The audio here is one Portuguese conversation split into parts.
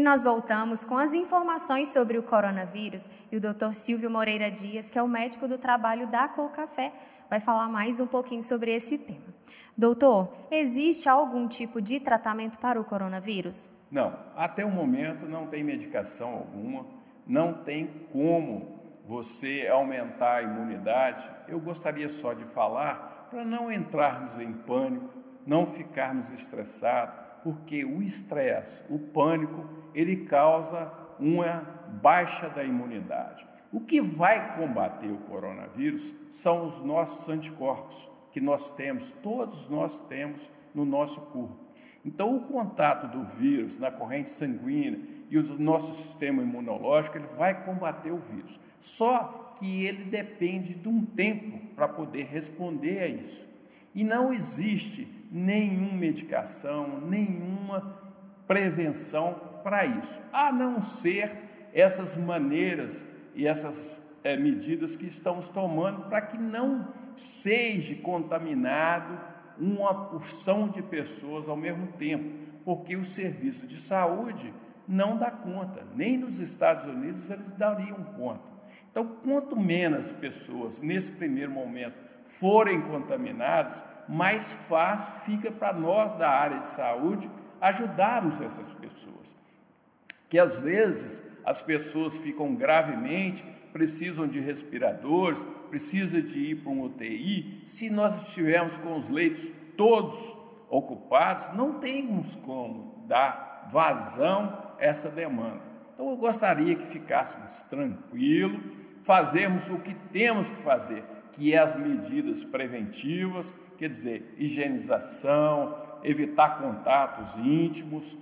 nós voltamos com as informações sobre o coronavírus e o Dr. Silvio Moreira Dias, que é o médico do trabalho da Colcafé, vai falar mais um pouquinho sobre esse tema. Doutor, existe algum tipo de tratamento para o coronavírus? Não, até o momento não tem medicação alguma, não tem como você aumentar a imunidade. Eu gostaria só de falar para não entrarmos em pânico, não ficarmos estressados, porque o estresse, o pânico, ele causa uma baixa da imunidade. O que vai combater o coronavírus são os nossos anticorpos, que nós temos, todos nós temos no nosso corpo. Então, o contato do vírus na corrente sanguínea e o nosso sistema imunológico, ele vai combater o vírus. Só que ele depende de um tempo para poder responder a isso. E não existe nenhuma medicação, nenhuma prevenção para isso, a não ser essas maneiras e essas medidas que estamos tomando para que não seja contaminado uma porção de pessoas ao mesmo tempo, porque o serviço de saúde não dá conta, nem nos Estados Unidos eles dariam conta. Então, quanto menos pessoas, nesse primeiro momento, forem contaminadas, mais fácil fica para nós da área de saúde ajudarmos essas pessoas. Que às vezes as pessoas ficam gravemente, precisam de respiradores, precisam de ir para um UTI. Se nós estivermos com os leitos todos ocupados, não temos como dar vazão a essa demanda. Então, eu gostaria que ficássemos tranquilos, fazermos o que temos que fazer, que é as medidas preventivas, quer dizer, higienização, evitar contatos íntimos,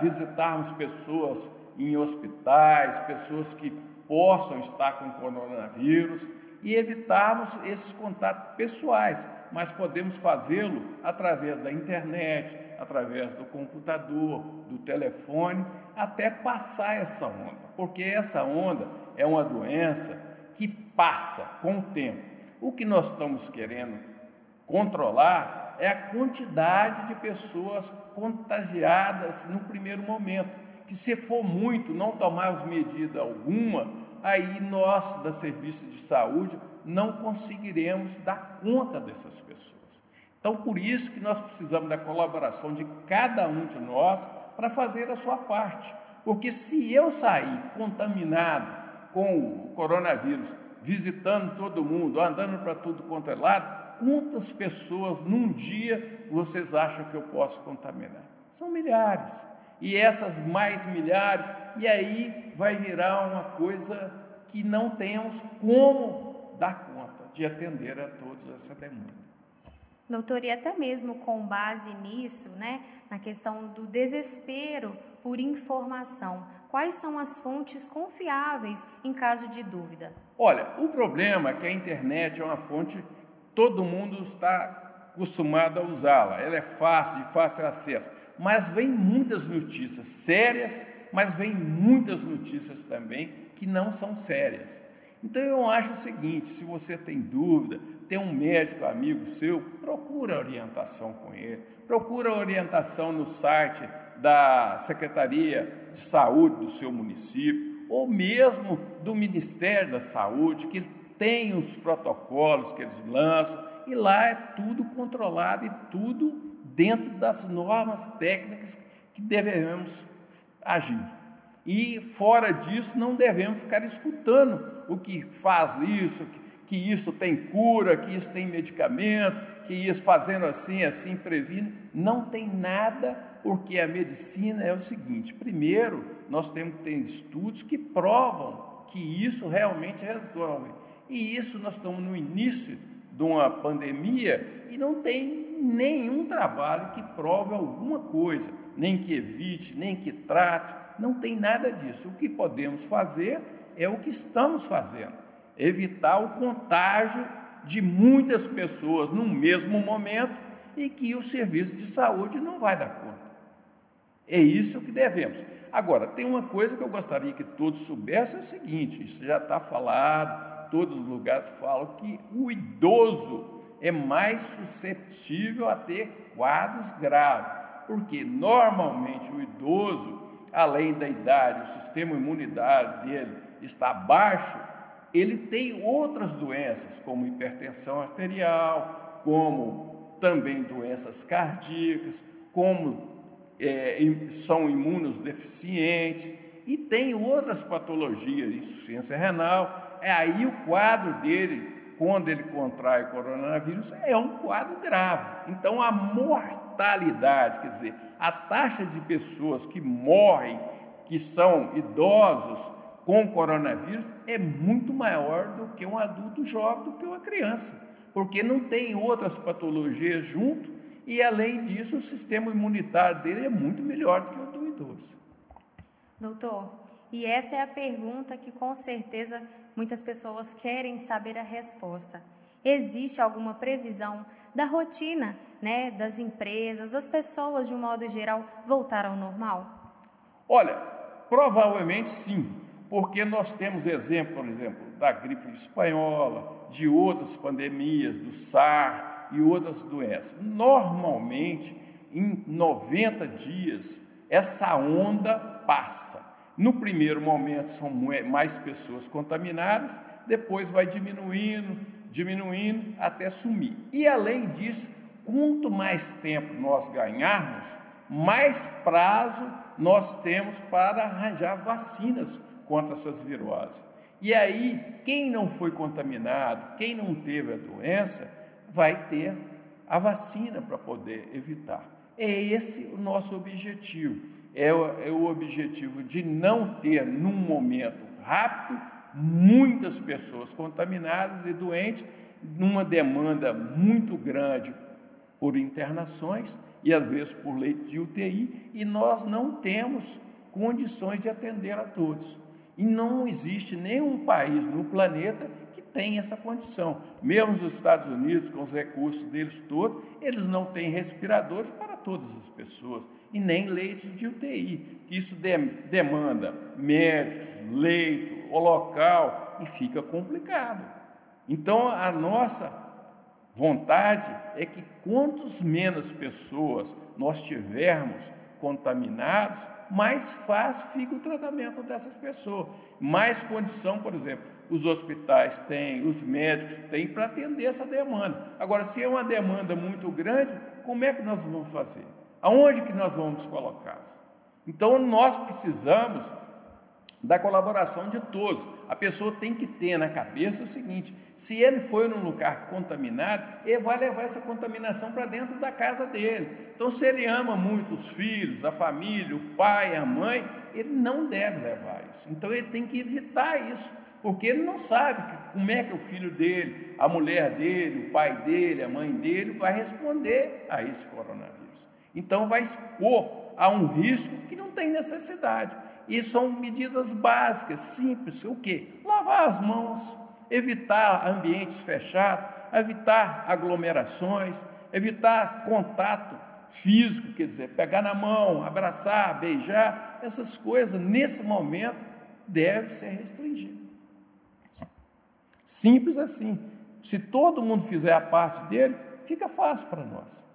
visitarmos pessoas em hospitais, pessoas que possam estar com coronavírus e evitarmos esses contatos pessoais, mas podemos fazê-lo através da internet, através do computador, do telefone, até passar essa onda, porque essa onda é uma doença que passa com o tempo. O que nós estamos querendo controlar é a quantidade de pessoas contagiadas no primeiro momento, que se for muito, não tomarmos medida alguma, aí nós, da Serviço de Saúde, não conseguiremos dar conta dessas pessoas. Então, por isso que nós precisamos da colaboração de cada um de nós para fazer a sua parte, porque se eu sair contaminado com o coronavírus, visitando todo mundo, andando para tudo quanto é lado, quantas pessoas num dia vocês acham que eu posso contaminar? São milhares. E essas mais milhares, e aí vai virar uma coisa que não temos como dar conta de atender a todos essa demanda. Doutor, e até mesmo com base nisso, na questão do desespero por informação, quais são as fontes confiáveis em caso de dúvida? Olha, o problema é que a internet é uma fonte, todo mundo está acostumado a usá-la, ela é fácil, de fácil acesso, mas vem muitas notícias sérias, mas vem muitas notícias também que não são sérias. Então eu acho o seguinte, se você tem dúvida, tem um médico amigo seu, procura orientação com ele, procura orientação no site da Secretaria de Saúde do seu município, ou mesmo do Ministério da Saúde, que tem os protocolos que eles lançam, e lá é tudo controlado e tudo dentro das normas técnicas que devemos agir. E fora disso, não devemos ficar escutando o que faz isso, que isso tem cura, que isso tem medicamento, que isso fazendo assim previne. Não tem nada, porque a medicina é o seguinte: primeiro, nós temos que ter estudos que provam que isso realmente resolve. E isso nós estamos no início de uma pandemia e não tem nenhum trabalho que prove alguma coisa, nem que evite, nem que trate, não tem nada disso. O que podemos fazer é o que estamos fazendo, evitar o contágio de muitas pessoas no mesmo momento e que o serviço de saúde não vai dar conta. É isso que devemos. Agora, tem uma coisa que eu gostaria que todos soubessem, é o seguinte, isso já está falado, todos os lugares falam que o idoso é mais susceptível a ter quadros graves, porque normalmente o idoso, além da idade, o sistema imunitário dele está baixo, ele tem outras doenças, como hipertensão arterial, como também doenças cardíacas, como são imunodeficientes e tem outras patologias, insuficiência renal. Aí o quadro dele, quando ele contrai o coronavírus, é um quadro grave. Então a mortalidade, quer dizer, a taxa de pessoas que morrem, que são idosos com coronavírus, é muito maior do que um adulto jovem, do que uma criança, porque não tem outras patologias junto e, além disso, o sistema imunitário dele é muito melhor do que o do idoso. Doutor, e essa é a pergunta que com certeza muitas pessoas querem saber a resposta. Existe alguma previsão da rotina, das empresas, das pessoas de um modo geral voltar ao normal? Olha, provavelmente sim, porque nós temos exemplo, por exemplo, da gripe espanhola, de outras pandemias, do SARS e outras doenças. Normalmente, em 90 dias, essa onda passa. No primeiro momento são mais pessoas contaminadas, depois vai diminuindo até sumir. E além disso, quanto mais tempo nós ganharmos, mais prazo nós temos para arranjar vacinas contra essas viroses. E aí, quem não foi contaminado, quem não teve a doença, vai ter a vacina para poder evitar. É esse o nosso objetivo. É o objetivo de não ter, num momento rápido, muitas pessoas contaminadas e doentes, numa demanda muito grande por internações e, às vezes, por leite de UTI, e nós não temos condições de atender a todos. E não existe nenhum país no planeta que tenha essa condição. Mesmo os Estados Unidos, com os recursos deles todos, eles não têm respiradores para todas as pessoas, e nem leitos de UTI, que isso demanda médicos, leito, o local, e fica complicado. Então, a nossa vontade é que quantos menos pessoas nós tivermos contaminados, mais fácil fica o tratamento dessas pessoas. Mais condição, por exemplo, os hospitais têm, os médicos têm para atender essa demanda. Agora, se é uma demanda muito grande, como é que nós vamos fazer? Aonde que nós vamos colocá-los? Então, nós precisamos da colaboração de todos. A pessoa tem que ter na cabeça o seguinte: se ele foi num lugar contaminado, ele vai levar essa contaminação para dentro da casa dele. Então, se ele ama muito os filhos, a família, o pai, a mãe, ele não deve levar isso. Então, ele tem que evitar isso, porque ele não sabe como é que o filho dele, a mulher dele, o pai dele, a mãe dele vai responder a esse coronavírus. Então, vai expor a um risco que não tem necessidade. E são medidas básicas, simples. O quê? Lavar as mãos, evitar ambientes fechados, evitar aglomerações, evitar contato físico, quer dizer, pegar na mão, abraçar, beijar, essas coisas, nesse momento, deve ser restringido. Simples assim. Se todo mundo fizer a parte dele, fica fácil para nós.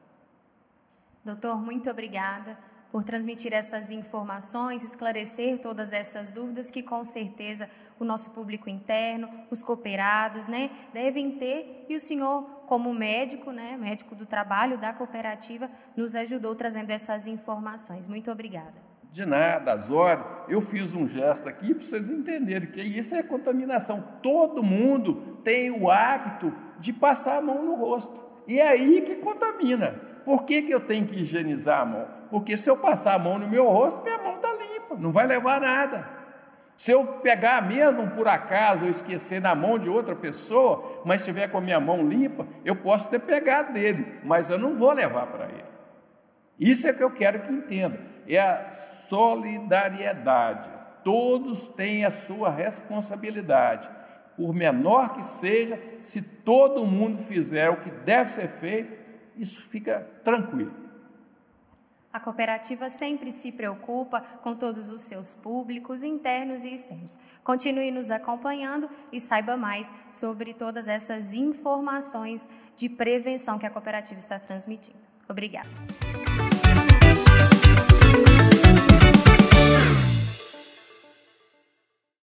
Doutor, muito obrigada por transmitir essas informações, esclarecer todas essas dúvidas que com certeza o nosso público interno, os cooperados, devem ter, e o senhor, como médico, médico do trabalho da cooperativa, nos ajudou trazendo essas informações. Muito obrigada. De nada, Azório, eu fiz um gesto aqui para vocês entenderem que isso é contaminação. Todo mundo tem o hábito de passar a mão no rosto, e é aí que contamina. Por que eu tenho que higienizar a mão? Porque se eu passar a mão no meu rosto, minha mão está limpa, não vai levar nada. Se eu pegar mesmo por acaso ou esquecer na mão de outra pessoa, mas estiver com a minha mão limpa, eu posso ter pegado dele, mas eu não vou levar para ele. Isso é que eu quero que entenda, é a solidariedade. Todos têm a sua responsabilidade, por menor que seja, se todo mundo fizer o que deve ser feito, isso fica tranquilo. A cooperativa sempre se preocupa com todos os seus públicos, internos e externos. Continue nos acompanhando e saiba mais sobre todas essas informações de prevenção que a cooperativa está transmitindo. Obrigada.